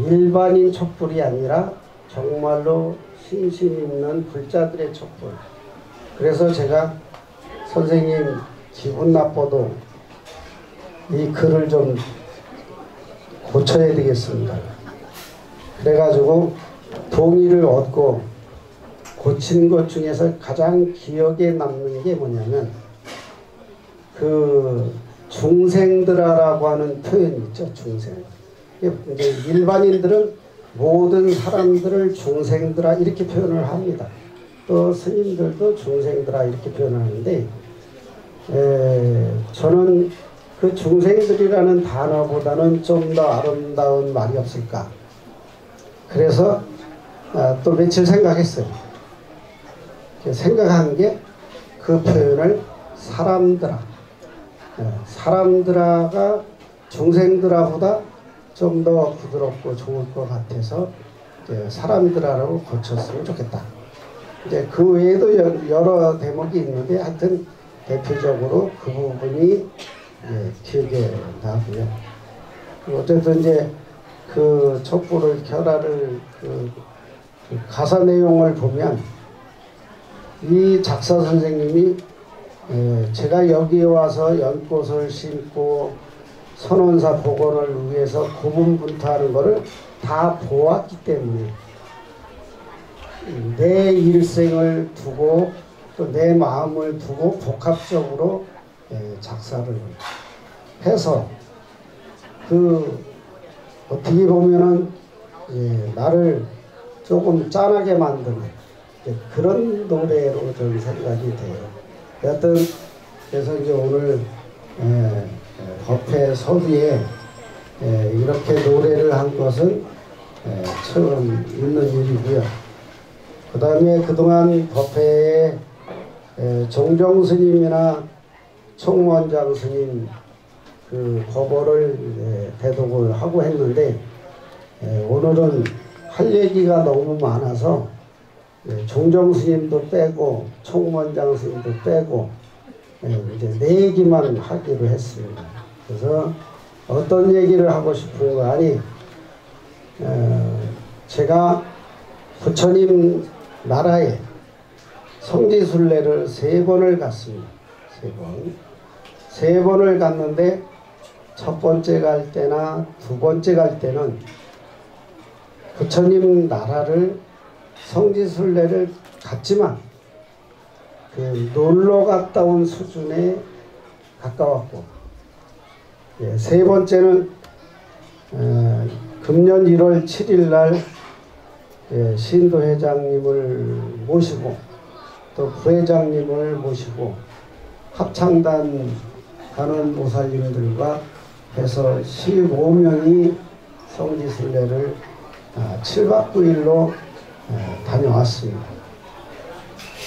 일반인 촛불이 아니라 정말로 신심 있는 불자들의 촛불. 그래서 제가 선생님 기분 나빠도 이 글을 좀 고쳐야 되겠습니다. 그래가지고 동의를 얻고 고친 것 중에서 가장 기억에 남는 게 뭐냐면 그 중생들아라고 하는 표현이 있죠. 중생. 이제 일반인들은 모든 사람들을 중생들아 이렇게 표현을 합니다. 또 스님들도 중생들아 이렇게 표현을 하는데 저는 그 중생들이라는 단어보다는 좀 더 아름다운 말이 없을까. 그래서 또 며칠 생각했어요. 생각한 게 그 표현을 사람들아, 사람들아가 중생들아보다 좀 더 부드럽고 좋을 것 같아서 사람들아라고 고쳤으면 좋겠다. 이제 그 외에도 여러 대목이 있는데 하여튼 대표적으로 그 부분이 기억에 나고요. 어쨌든 이제 그 촛불을 결하를 그 가사 내용을 보면 이 작사 선생님이 제가 여기에 와서 연꽃을 심고 선원사 복원을 위해서 고분분투하는 것을 다 보았기 때문에 내 일생을 두고 또 내 마음을 두고 복합적으로 작사를 해서 그 어떻게 보면은 나를 조금 짠하게 만드는 그런 노래로 좀 생각이 돼요. 여하튼 그래서 이제 오늘 법회 서두에 이렇게 노래를 한 것은 처음 있는 일이고요. 그 다음에 그동안 법회에 종정 스님이나 총원장 스님 그 법어를 대독을 하고 했는데 오늘은 할 얘기가 너무 많아서 종정 스님도 빼고 총원장 스님도 빼고 이제 내 얘기만 하기로 했습니다. 그래서 어떤 얘기를 하고 싶은 거 아니 제가 부처님 나라에 성지순례를 3번을 갔습니다. 3번. 3번을 갔는데 첫 번째 갈 때나 두 번째 갈 때는 부처님 나라를 성지순례를 갔지만 그 놀러 갔다 온 수준에 가까웠고 세 번째는 금년 1월 7일 날 신도 회장님을 모시고 또 부회장님을 모시고 합창단 가는 모살님들과 해서 15명이 성지순례를 7박 9일로 다녀왔습니다.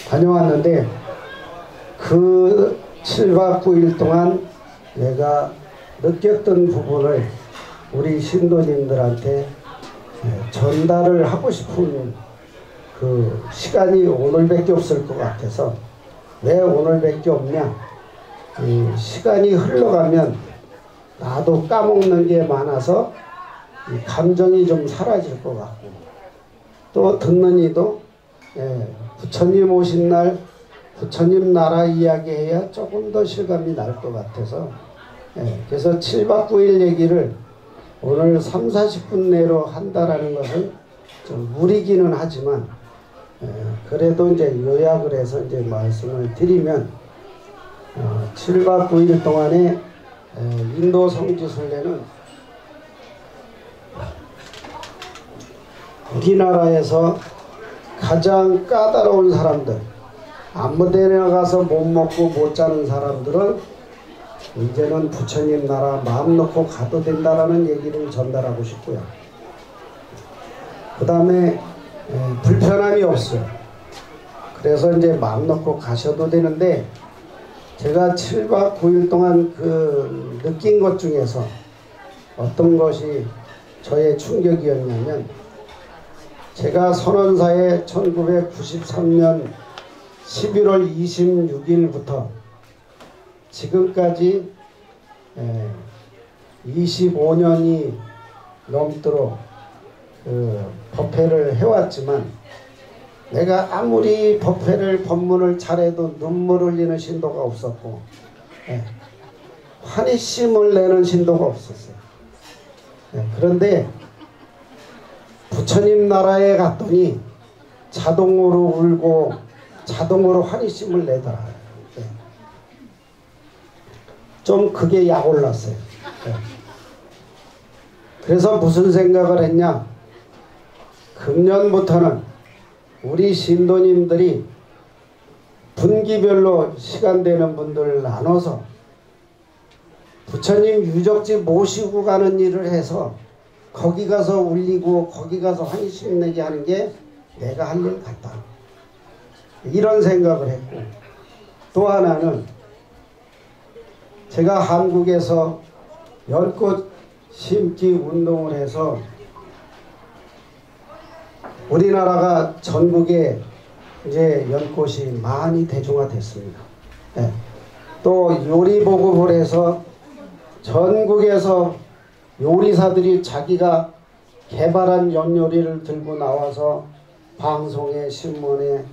다녀왔는데 그 7박 9일 동안 내가 느꼈던 부분을 우리 신도님들한테 전달을 하고 싶은 그 시간이 오늘밖에 없을 것 같아서 왜 오늘밖에 없냐, 시간이 흘러가면 나도 까먹는 게 많아서 이 감정이 좀 사라질 것 같고 또 듣는 이도 부처님 오신 날 부처님 나라 이야기해야 조금 더 실감이 날 것 같아서 그래서 7박 9일 얘기를 오늘 30-40분 내로 한다라는 것은 좀 무리기는 하지만 그래도 이제 요약을 해서 이제 말씀을 드리면 7박 9일 동안에 인도 성지순례는 우리나라에서 가장 까다로운 사람들, 아무 데나 가서 못 먹고 못 자는 사람들은 이제는 부처님 나라 마음 놓고 가도 된다라는 얘기를 전달하고 싶고요. 그 다음에 불편함이 없어요. 그래서 이제 마음 놓고 가셔도 되는데 제가 7박 9일 동안 그 느낀 것 중에서 어떤 것이 저의 충격이었냐면 제가 선원사에 1993년 11월 26일부터 지금까지 25년이 넘도록 법회를 해왔지만 내가 아무리 법문을 잘해도 눈물 흘리는 신도가 없었고 환희심을 내는 신도가 없었어요. 그런데 부처님 나라에 갔더니 자동으로 울고 자동으로 환희심을 내더라. 좀 그게 약올랐어요. 그래서 무슨 생각을 했냐, 금년부터는 우리 신도님들이 분기별로 시간 되는 분들을 나눠서 부처님 유적지 모시고 가는 일을 해서 거기 가서 울리고 거기 가서 환희심 내게 하는 게 내가 할 일 같다, 이런 생각을 했고, 또 하나는 제가 한국에서 연꽃 심기 운동을 해서 우리나라가 전국에 이제 연꽃이 많이 대중화됐습니다. 또 요리 보급을 해서 전국에서 요리사들이 자기가 개발한 연요리를 들고 나와서 방송에, 신문에,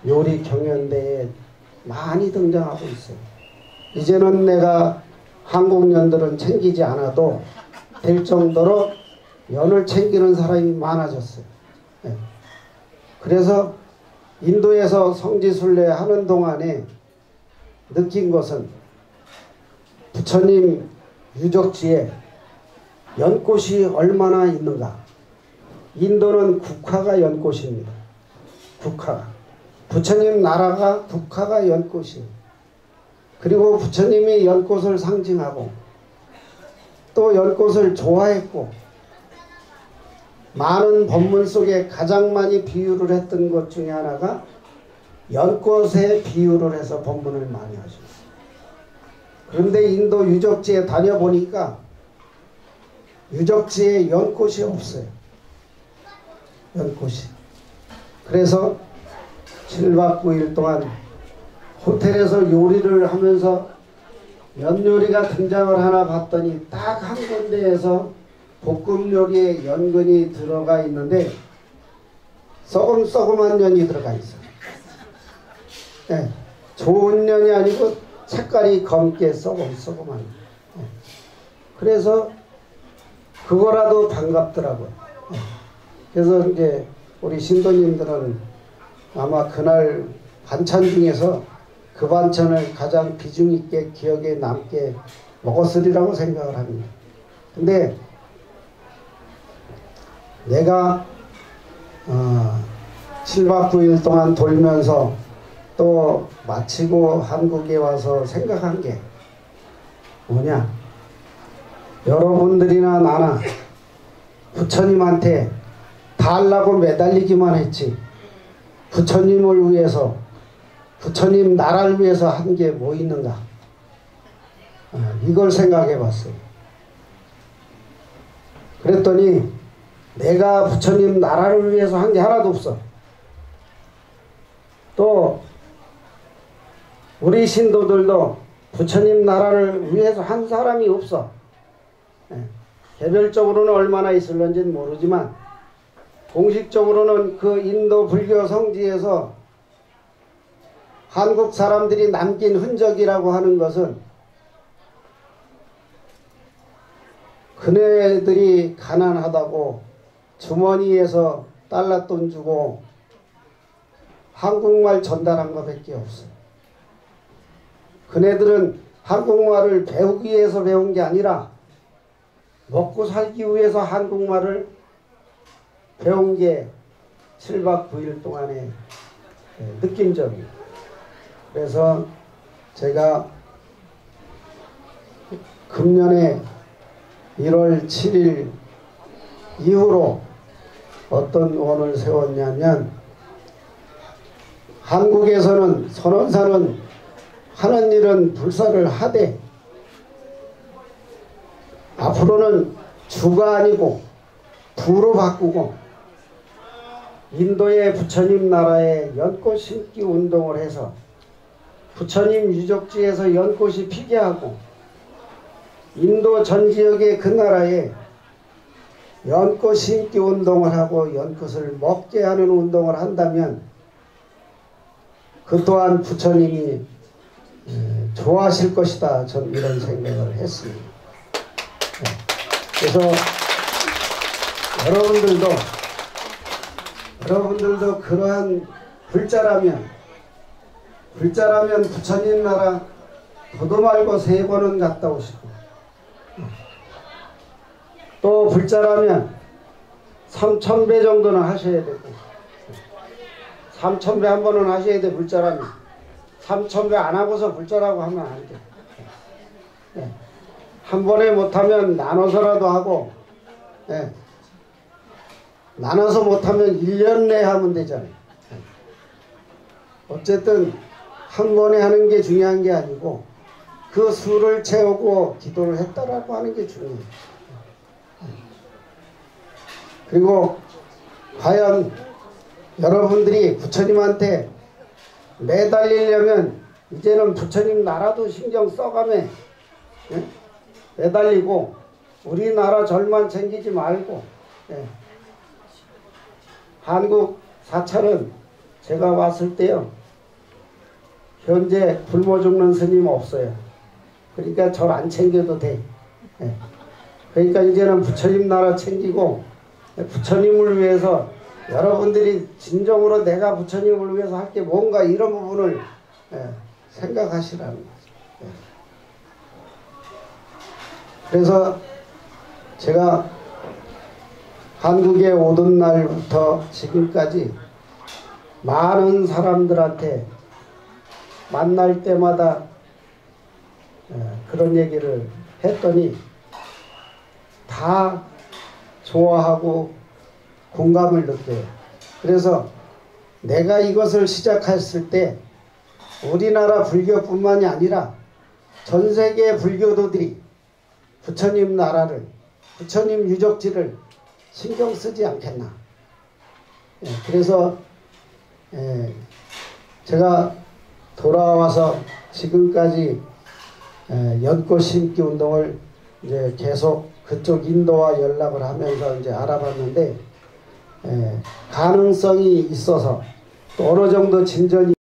요리 경연대에 많이 등장하고 있어요. 이제는 내가 한국 연들은 챙기지 않아도 될 정도로 연을 챙기는 사람이 많아졌어요. 그래서 인도에서 성지순례 하는 동안에 느낀 것은 부처님 유적지에 연꽃이 얼마나 있는가. 인도는 국화가 연꽃입니다. 국화가. 부처님 나라가 국화가 연꽃이에요. 그리고 부처님이 연꽃을 상징하고 또 연꽃을 좋아했고, 많은 법문 속에 가장 많이 비유를 했던 것 중에 하나가 연꽃에 비유를 해서 법문을 많이 하십니다. 그런데 인도 유적지에 다녀보니까 유적지에 연꽃이 없어요. 연꽃이. 그래서 7박 9일 동안 호텔에서 요리를 하면서 연요리가 등장을 하나 봤더니 딱 한 군데에서 볶음 요리에 연근이 들어가 있는데 썩음썩음한 년이 들어가 있어요. 좋은 년이 아니고 색깔이 검게 썩음썩음한. 그래서 그거라도 반갑더라고요. 그래서 이제 우리 신도님들은 아마 그날 반찬 중에서 그 반찬을 가장 비중 있게 기억에 남게 먹었으리라고 생각을 합니다. 근데 내가 7박 9일 동안 돌면서 또 마치고 한국에 와서 생각한 게 뭐냐, 여러분들이나 나나 부처님한테 달라고 매달리기만 했지 부처님을 위해서, 부처님 나라를 위해서 한 게 뭐 있는가, 이걸 생각해 봤어요. 그랬더니 내가 부처님 나라를 위해서 한 게 하나도 없어. 또 우리 신도들도 부처님 나라를 위해서 한 사람이 없어. 개별적으로는 얼마나 있을런지는 모르지만 공식적으로는 그 인도 불교 성지에서 한국 사람들이 남긴 흔적이라고 하는 것은 그네들이 가난하다고 주머니에서 달러돈 주고 한국말 전달한 것밖에 없어요. 그네들은 한국말을 배우기 위해서 배운 게 아니라 먹고 살기 위해서 한국말을 배운 게 7박 9일 동안의 느낌적이에요. 그래서 제가 금년에 1월 7일 이후로 어떤 원을 세웠냐면, 한국에서는 선원사는 하는 일은 불사를 하되 앞으로는 주가 아니고 부로 바꾸고 인도의 부처님 나라에 연꽃 심기 운동을 해서 부처님 유적지에서 연꽃이 피게 하고 인도 전 지역의 그 나라에 연꽃 심기 운동을 하고 연꽃을 먹게 하는 운동을 한다면 그 또한 부처님이 좋아하실 것이다. 전 이런 생각을 했습니다. 그래서 여러분들도 그러한 불자라면 부처님 나라 도도 말고 3번은 갔다 오시고, 또 불자라면 3000배 정도는 하셔야 되고, 3000배 한 번은 하셔야 돼. 불자라면 3000배 안 하고서 불자라고 하면 안 돼. 한 번에 못하면 나눠서라도 하고, 나눠서 못하면 1년 내에 하면 되잖아요. 어쨌든 한 번에 하는 게 중요한 게 아니고 그 수를 채우고 기도를 했다라고 하는 게 중요해요. 그리고 과연 여러분들이 부처님한테 매달리려면 이제는 부처님 나라도 신경 써가며 매달리고 우리나라 절만 챙기지 말고, 한국 사찰은 제가 왔을 때요, 현재 굶어 죽는 스님 없어요. 그러니까 절 안 챙겨도 돼. 그러니까 이제는 부처님 나라 챙기고 부처님을 위해서 여러분들이 진정으로 내가 부처님을 위해서 할 게 뭔가 이런 부분을 생각하시라는 거죠. 그래서 제가 한국에 오던 날부터 지금까지 많은 사람들한테 만날 때마다 그런 얘기를 했더니 다 좋아하고 공감을 느껴요. 그래서 내가 이것을 시작했을 때 우리나라 불교뿐만이 아니라 전 세계 불교도들이 부처님 나라를, 부처님 유적지를 신경 쓰지 않겠나. 그래서 제가 돌아와서 지금까지 연꽃 심기 운동을 이제 계속 그쪽 인도와 연락을 하면서 이제 알아봤는데, 가능성이 있어서 또 어느 정도 진전이